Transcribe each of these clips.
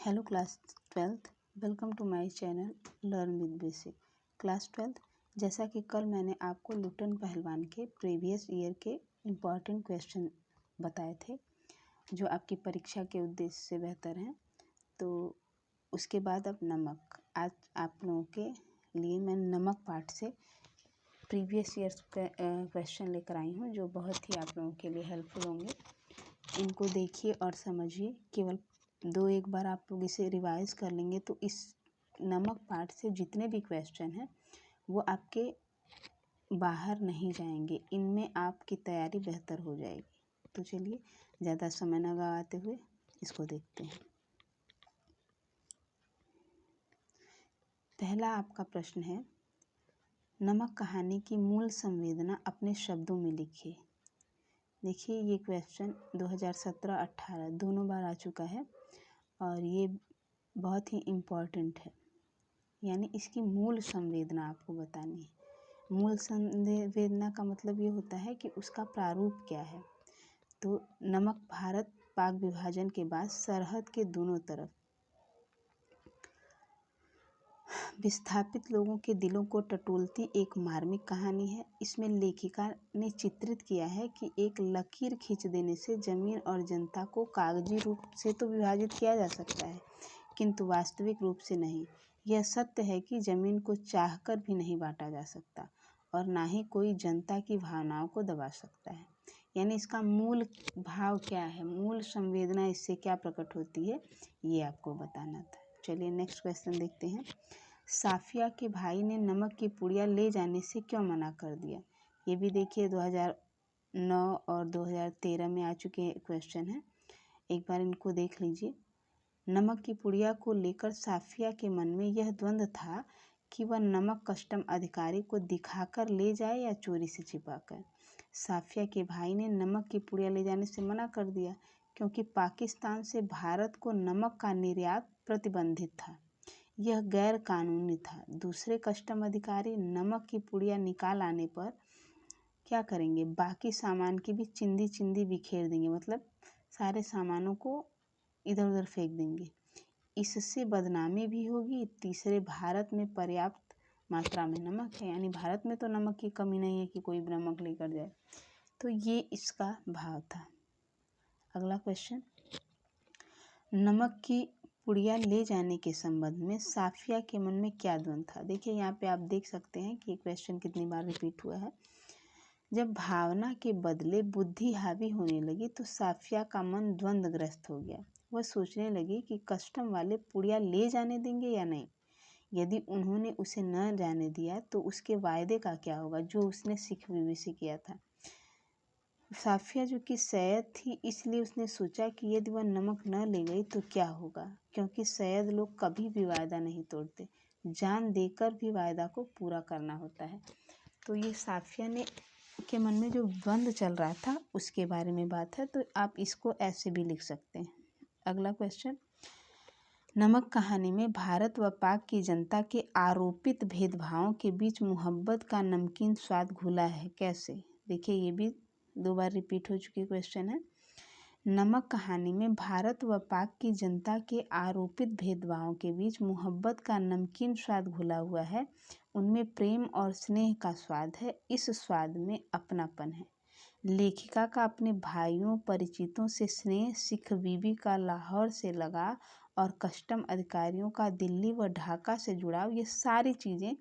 Hello class 12th, welcome to my channel learn with basic. Class 12th, जैसा कि कल मैंने आपको लुटन पहलवान के प्रीवियस ईयर के इम्पॉर्टेंट क्वेश्चन बताए थे जो आपकी परीक्षा के उद्देश्य से बेहतर हैं। तो उसके बाद अब नमक, आज आप लोगों के लिए मैं नमक पार्ट से प्रीवियस ईयर्स क्वेश्चन लेकर आई हूँ जो बहुत ही आप लोगों के लिए हेल्पफुल होंगे। इनको देखिए और समझिए। केवल 2-1 बार आप लोग इसे रिवाइज कर लेंगे तो इस नमक पार्ट से जितने भी क्वेश्चन हैं वो आपके बाहर नहीं जाएंगे, इनमें आपकी तैयारी बेहतर हो जाएगी। तो चलिए ज़्यादा समय न गवाते हुए इसको देखते हैं। पहला आपका प्रश्न है, नमक कहानी की मूल संवेदना अपने शब्दों में लिखिए। देखिए ये क्वेश्चन 2017-18 दोनों बार आ चुका है और ये बहुत ही इम्पॉर्टेंट है, यानी इसकी मूल संवेदना आपको बतानी है। मूल संवेदना का मतलब ये होता है कि उसका प्रारूप क्या है। तो नमक भारत पाक विभाजन के बाद सरहद के दोनों तरफ विस्थापित लोगों के दिलों को टटोलती एक मार्मिक कहानी है। इसमें लेखिका ने चित्रित किया है कि एक लकीर खींच देने से जमीन और जनता को कागजी रूप से तो विभाजित किया जा सकता है, किंतु वास्तविक रूप से नहीं। यह सत्य है कि जमीन को चाहकर भी नहीं बांटा जा सकता और ना ही कोई जनता की भावनाओं को दबा सकता है। यानी इसका मूल भाव क्या है, मूल संवेदना इससे क्या प्रकट होती है, ये आपको बताना था। चलिए नेक्स्ट क्वेश्चन देखते हैं। साफिया के भाई ने नमक की पुड़िया ले जाने से क्यों मना कर दिया। ये भी देखिए 2009 और 2013 में आ चुके क्वेश्चन हैं, एक बार इनको देख लीजिए। नमक की पुड़िया को लेकर साफिया के मन में यह द्वंद्व था कि वह नमक कस्टम अधिकारी को दिखाकर ले जाए या चोरी से छिपाकर। साफिया के भाई ने नमक की पुड़िया ले जाने से मना कर दिया क्योंकि पाकिस्तान से भारत को नमक का निर्यात प्रतिबंधित था, यह गैर कानूनी था। दूसरे कस्टम अधिकारी नमक की पुड़िया निकाल आने पर क्या करेंगे, बाकी सामान की भी चिंदी चिंदी बिखेर देंगे, मतलब सारे सामानों को इधर उधर फेंक देंगे। इससे बदनामी भी होगी। तीसरे, भारत में पर्याप्त मात्रा में नमक है, यानी भारत में तो नमक की कमी नहीं है कि कोई नमक लेकर जाए। तो ये इसका भाव था। अगला क्वेश्चन, नमक की पुड़िया ले जाने के संबंध में साफिया के मन में क्या द्वंद्व था। देखिए यहाँ पे आप देख सकते हैं कि ये क्वेश्चन कितनी बार रिपीट हुआ है। जब भावना के बदले बुद्धि हावी होने लगी तो साफिया का मन द्वंद्वग्रस्त हो गया। वह सोचने लगी कि कस्टम वाले पुड़िया ले जाने देंगे या नहीं। यदि उन्होंने उसे न जाने दिया तो उसके वायदे का क्या होगा जो उसने सिख बीवी से किया था। साफिया जो कि सैयद थी, इसलिए उसने सोचा कि यदि वह नमक न ले गई तो क्या होगा, क्योंकि सैयद लोग कभी भी वायदा नहीं तोड़ते, जान देकर भी वायदा को पूरा करना होता है। तो ये साफिया ने के मन में जो द्वंद्व चल रहा था उसके बारे में बात है, तो आप इसको ऐसे भी लिख सकते हैं। अगला क्वेश्चन, नमक कहानी में भारत व पाक की जनता के आरोपित भेदभावों के बीच मोहब्बत का नमकीन स्वाद घुला है, कैसे। देखिए ये भी 2 बार रिपीट हो चुकी क्वेश्चन है। नमक कहानी में भारत व पाक की जनता के आरोपित भेदभावों के बीच मोहब्बत का नमकीन स्वाद घुला हुआ है। उनमें प्रेम और स्नेह का स्वाद है। इस स्वाद में अपनापन है। लेखिका का अपने भाइयों परिचितों से स्नेह, सिख बीबी का लाहौर से लगाव और कस्टम अधिकारियों का दिल्ली व ढाका से जुड़ाव, ये सारी चीज़ें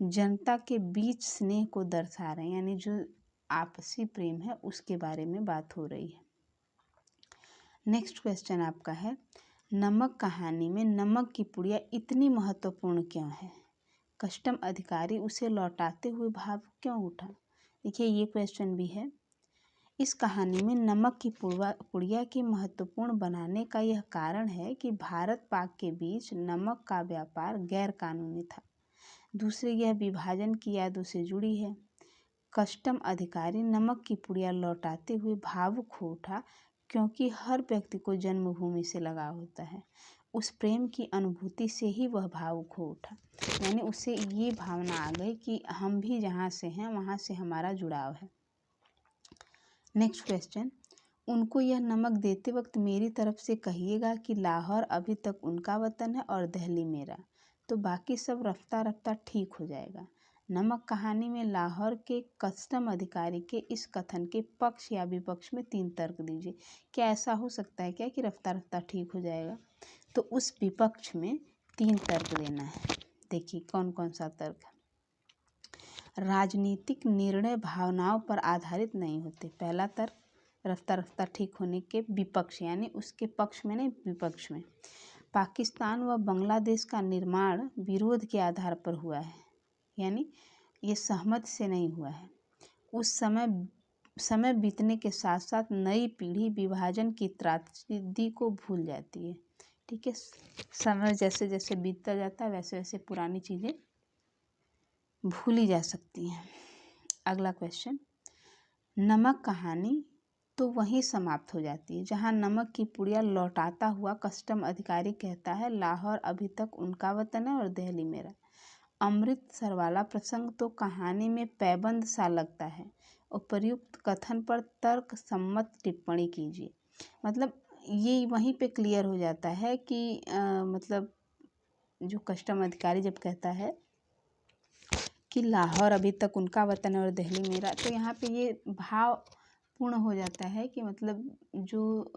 जनता के बीच स्नेह को दर्शा रहे हैं, यानी जो आपसी प्रेम है उसके बारे में बात हो रही है। नेक्स्ट क्वेश्चन आपका है, नमक कहानी में नमक की पुड़िया इतनी महत्वपूर्ण क्यों है, कस्टम अधिकारी उसे लौटाते हुए भावुक क्यों उठा। देखिए ये क्वेश्चन भी है। इस कहानी में नमक की पुड़िया के महत्वपूर्ण बनाने का यह कारण है कि भारत पाक के बीच नमक का व्यापार गैर कानूनी था। दूसरे, यह विभाजन की यादों से जुड़ी है। कस्टम अधिकारी नमक की पुड़िया लौटाते हुए भावुक हो उठा क्योंकि हर व्यक्ति को जन्मभूमि से लगाव होता है। उस प्रेम की अनुभूति से ही वह भावुक हो उठा, यानी उसे ये भावना आ गई कि हम भी जहाँ से हैं वहाँ से हमारा जुड़ाव है। नेक्स्ट क्वेश्चन, उनको यह नमक देते वक्त मेरी तरफ से कहिएगा कि लाहौर अभी तक उनका वतन है और दिल्ली मेरा, तो बाकी सब रफ्ता रफ्ता ठीक हो जाएगा। नमक कहानी में लाहौर के कस्टम अधिकारी के इस कथन के पक्ष या विपक्ष में 3 तर्क दीजिए। क्या ऐसा हो सकता है क्या कि रफ्ता रफ्ता ठीक हो जाएगा? तो उस विपक्ष में 3 तर्क देना है। देखिए कौन कौन सा तर्क है। राजनीतिक निर्णय भावनाओं पर आधारित नहीं होते। पहला तर्क, रफ्ता रफ्ता ठीक होने के विपक्ष यानी उसके पक्ष में नहीं, विपक्ष में। पाकिस्तान व बांग्लादेश का निर्माण विरोध के आधार पर हुआ है, यानी ये सहमति से नहीं हुआ है। उस समय बीतने के साथ साथ नई पीढ़ी विभाजन की त्रासदी को भूल जाती है। ठीक है, समय जैसे जैसे बीतता जाता है वैसे वैसे पुरानी चीज़ें भूली जा सकती हैं। अगला क्वेश्चन, नमक कहानी तो वहीं समाप्त हो जाती है जहां नमक की पुड़िया लौटाता हुआ कस्टम अधिकारी कहता है लाहौर अभी तक उनका वतन है और दिल्ली मेरा। अमृतसर वाला प्रसंग तो कहानी में पैबंद सा लगता है। उपर्युक्त कथन पर तर्क सम्मत टिप्पणी कीजिए। मतलब ये वहीं पे क्लियर हो जाता है कि मतलब जो कस्टम अधिकारी जब कहता है कि लाहौर अभी तक उनका वतन है और दिल्ली मेरा, तो यहाँ पे ये भाव पूर्ण हो जाता है कि मतलब जो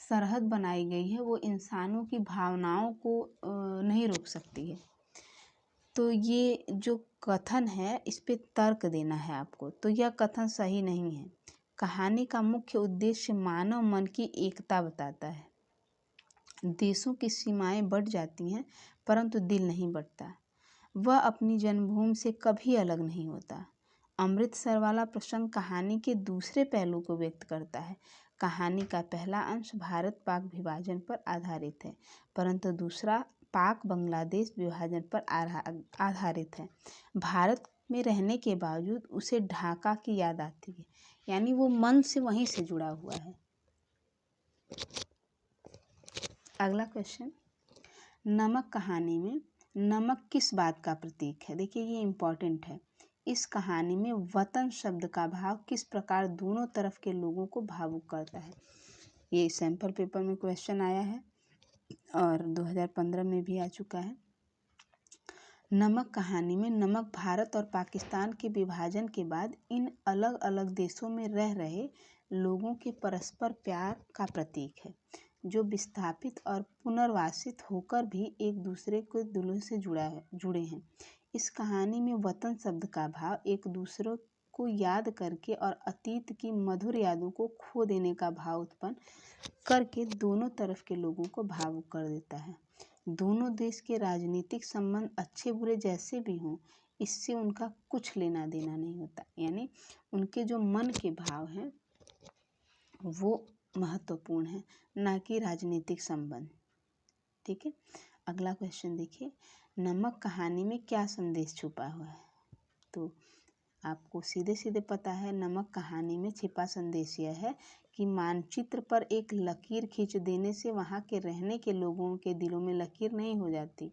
सरहद बनाई गई है वो इंसानों की भावनाओं को नहीं रोक सकती है। तो ये जो कथन है इस पे तर्क देना है आपको। तो यह कथन सही नहीं है। कहानी का मुख्य उद्देश्य मानव मन की एकता बताता है। देशों की सीमाएं बढ़ जाती हैं परंतु दिल नहीं बढ़ता। वह अपनी जन्मभूमि से कभी अलग नहीं होता। अमृतसर वाला प्रसंग कहानी के दूसरे पहलू को व्यक्त करता है। कहानी का पहला अंश भारत पाक विभाजन पर आधारित है परंतु दूसरा पाक बांग्लादेश विभाजन पर आधारित है। भारत में रहने के बावजूद उसे ढाका की याद आती है, यानी वो मन से वहीं से जुड़ा हुआ है। अगला क्वेश्चन, नमक कहानी में नमक किस बात का प्रतीक है? देखिए ये इम्पोर्टेंट है। इस कहानी में वतन शब्द का भाव किस प्रकार दोनों तरफ के लोगों को भावुक करता है? ये सैंपल पेपर में क्वेश्चन आया है और 2015 में भी आ चुका है। नमक कहानी में नमक भारत और पाकिस्तान के विभाजन के बाद इन अलग अलग देशों में रह रहे लोगों के परस्पर प्यार का प्रतीक है, जो विस्थापित और पुनर्वासित होकर भी एक दूसरे के दिलों से जुड़े हैं। इस कहानी में वतन शब्द का भाव एक दूसरे को याद करके और अतीत की मधुर यादों को खो देने का भाव उत्पन्न करके दोनों तरफ के लोगों को भावुक कर देता है। दोनों देश के राजनीतिक संबंध अच्छे बुरे जैसे भी हों, इससे उनका कुछ लेना देना नहीं होता, यानी उनके जो मन के भाव हैं वो महत्वपूर्ण है, ना कि राजनीतिक संबंध। ठीक है, अगला क्वेश्चन देखिए, नमक कहानी में क्या संदेश छुपा हुआ है? तो आपको सीधे सीधे पता है, नमक कहानी में छिपा संदेश यह है कि मानचित्र पर एक लकीर खींच देने से वहाँ के रहने के लोगों के दिलों में लकीर नहीं हो जाती।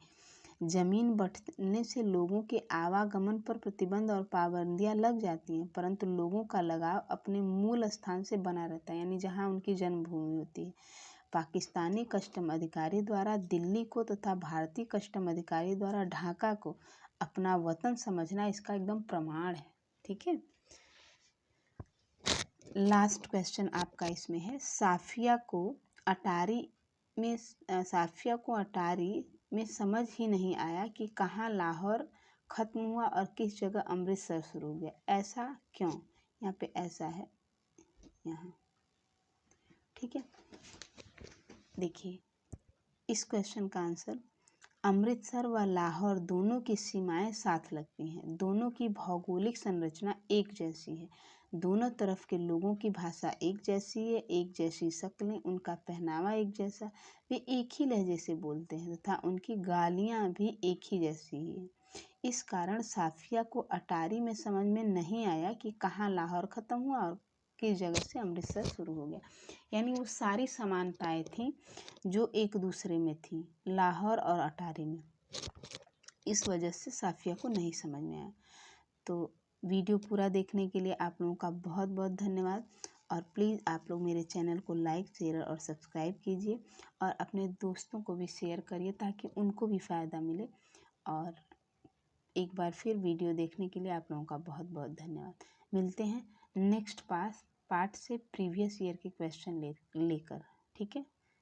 जमीन बंटने से लोगों के आवागमन पर प्रतिबंध और पाबंदियां लग जाती हैं, परंतु लोगों का लगाव अपने मूल स्थान से बना रहता है, यानी जहाँ उनकी जन्मभूमि होती है। पाकिस्तानी कस्टम अधिकारी द्वारा दिल्ली को तथा भारतीय कस्टम अधिकारी द्वारा ढाका को अपना वतन समझना इसका एकदम प्रमाण है। ठीक है, लास्ट क्वेश्चन आपका इसमें है, साफिया को अटारी में समझ ही नहीं आया कि कहाँ लाहौर खत्म हुआ और किस जगह अमृतसर शुरू हो गया, ऐसा क्यों? यहाँ पे ऐसा है यहाँ। ठीक है, देखिए इस क्वेश्चन का आंसर, अमृतसर व लाहौर दोनों की सीमाएं साथ लगती हैं, दोनों की भौगोलिक संरचना एक जैसी है, दोनों तरफ के लोगों की भाषा एक जैसी है, एक जैसी शक्लें, उनका पहनावा एक जैसा, वे एक ही लहजे से बोलते हैं तथा उनकी गालियाँ भी एक ही जैसी ही है। इस कारण साफिया को अटारी में समझ में नहीं आया कि कहाँ लाहौर ख़त्म हुआ और किस जगह से अमृतसर शुरू हो गया, यानी वो सारी समानताएं थीं जो एक दूसरे में थी लाहौर और अटारी में, इस वजह से साफिया को नहीं समझ में आया। तो वीडियो पूरा देखने के लिए आप लोगों का बहुत बहुत धन्यवाद। और प्लीज़ आप लोग मेरे चैनल को लाइक शेयर और सब्सक्राइब कीजिए और अपने दोस्तों को भी शेयर करिए ताकि उनको भी फ़ायदा मिले। और एक बार फिर वीडियो देखने के लिए आप लोगों का बहुत बहुत धन्यवाद। मिलते हैं नेक्स्ट पार्ट से प्रीवियस ईयर के क्वेश्चन लेकर, ठीक है।